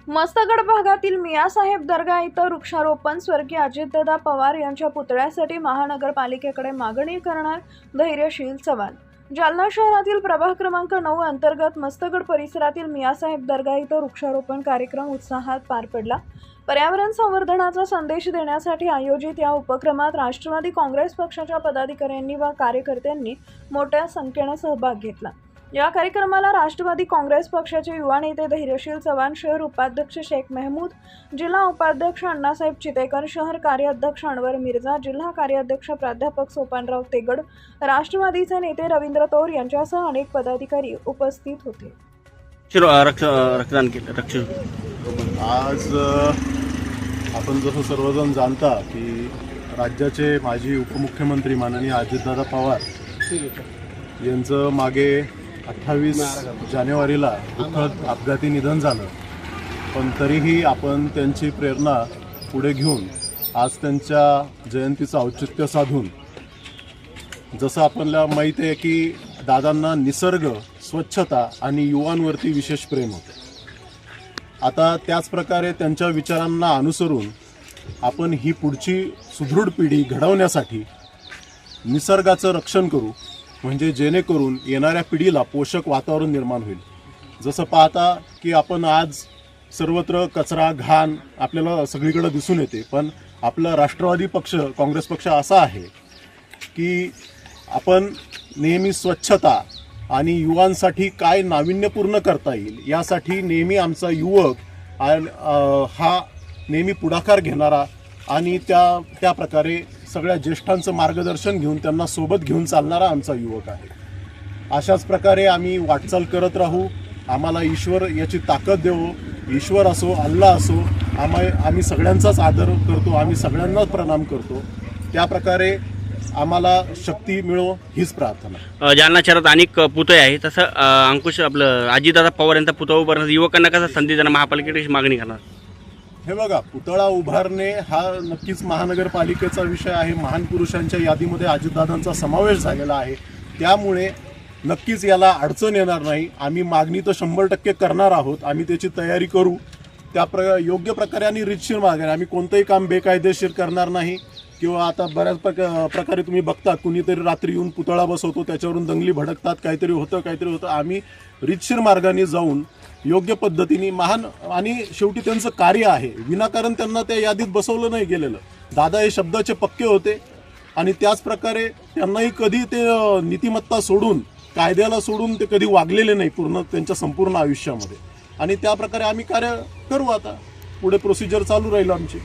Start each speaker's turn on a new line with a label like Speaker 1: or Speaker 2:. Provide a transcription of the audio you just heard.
Speaker 1: मस्तगड भागातील मियासाहेब दर्गा इथं वृक्षारोपण स्वर्गीय अजितदादा पवार यांच्या पुतळ्यासाठी महानगरपालिकेकडे मागणी करणार धैर्यशील चव्हाण। जालना शहरातील प्रभाग क्रमांक 9 अंतर्गत मस्तगड परिसरातील मियासाहेब दर्गा इथं वृक्षारोपण कार्यक्रम उत्साहात पार पडला। पर्यावरण संवर्धनाचा संदेश देण्यासाठी आयोजित या उपक्रमात राष्ट्रवादी काँग्रेस पक्षाच्या पदाधिकाऱ्यांनी व कार्यकर्त्यांनी मोठ्या संख्येने सहभाग घेतला। या कार्यक्रमाला राष्ट्रवादी काँग्रेस पक्षाचे युवा नेते धैर्यशील चव्हाण, शहर उपाध्यक्ष शेख महमूद, जिल्हा उपाध्यक्ष अण्णासाहेब चितेकर, शहर कार्याध्यक्ष अनवर मिर्झा, जिल्हा कार्याध्यक्ष प्राध्यापक सोपानराव तेगड, राष्ट्रवादीचे नेते रवींद्र तोर यांच्यासह अनेक पदाधिकारी उपस्थित होते।
Speaker 2: आज आपण जसं सर्वजण जाणता की राज्याचे माजी उपमुख्यमंत्री माननीय अजितदादा पवार यांचं मागे 28 जानेवारीला दुःखद अपघाती निधन झालं, पण तरीही आपण त्यांची प्रेरणा पुढे घेऊन आज त्यांच्या जयंतीचं औचित्य साधून, जसं आपल्याला माहीत आहे की दादांना निसर्ग, स्वच्छता आणि युवांवरती विशेष प्रेम होतं। आता त्याच प्रकारे त्यांच्या विचारांना अनुसरून आपण ही पुढची सुदृढ पिढी घडवण्यासाठी निसर्गाचं रक्षण करू, म्हणजे जेणेकरून येणाऱ्या पिढीला पोषक वातावरण निर्माण होईल। जसं पाहता की आपण आज सर्वत्र कचरा, घाण आपल्याला सगळीकडे दिसून येते, पण आपला राष्ट्रवादी पक्ष, काँग्रेस पक्ष असा आहे की आपण नेहमी स्वच्छता आणि युवांसाठी काय नाविन्यपूर्ण करता येईल यासाठी नेहमी आमचा युवक हा नेहमी पुढाकार घेणारा आणि त्या प्रकारे सगळ्या ज्येष्ठांचं मार्गदर्शन घेऊन त्यांना सोबत घेऊन चालणारा आमचा युवक आहे। अशाच प्रकारे आम्ही वाटचाल करत राहू। आम्हाला ईश्वर याची ताकद देवो, ईश्वर असो, अल्लाह असो, आम्ही सगळ्यांचाच आदर करतो, आम्ही सगळ्यांनाच प्रणाम करतो। त्या प्रकारे आम्हाला शक्ती मिळो हीच प्रार्थना।
Speaker 3: जालना शहरात अनेक पुतळे आहे, तसं अंकुश आपलं अजितदादा पवार यांचा पुतळा उभारण्याचा युवकांना कसा संधी देणार, महापालिकेची मागणी करणार?
Speaker 2: हे बघा, पुतळा उभारणे हा नक्कीच महानगरपालिकेचा विषय आहे। महान पुरुषांच्या यादीमध्ये अजितदादांचा समावेश झालेला आहे, त्यामुळे नक्कीच याला अडचण येणार नाही। आम्ही मागणी तर 100% करणार आहोत, आम्ही त्याची तयारी करू योग्य प्रकारे आणि रीतशीर मार्गाने। आम्ही कोणतंही काम बेकायदेशीर करणार नाही किंवा आता बऱ्याच प्रकारे तुम्ही बघता कुणीतरी रात्री येऊन पुतळा बसवतो, त्याच्यावरून दंगली भडकतात, काहीतरी होतं। आम्ही रीतशीर मार्गाने जाऊन योग्य पद्धतीने आणि शेवटी त्यांचं कार्य आहे, विनाकारण त्यांना त्या यादीत बसवलं नाही गेलेलं। दादा हे शब्दाचे पक्के होते आणि त्याच प्रकारे त्यांनाही कधी ते नीतिमत्ता सोडून, कायद्याला सोडून ते कधी वागलेले नाही पूर्ण त्यांच्या संपूर्ण आयुष्यामध्ये, आणि त्या प्रकारे आम्ही कार्य करू। आता पुढे प्रोसिजर चालू राहील आमची।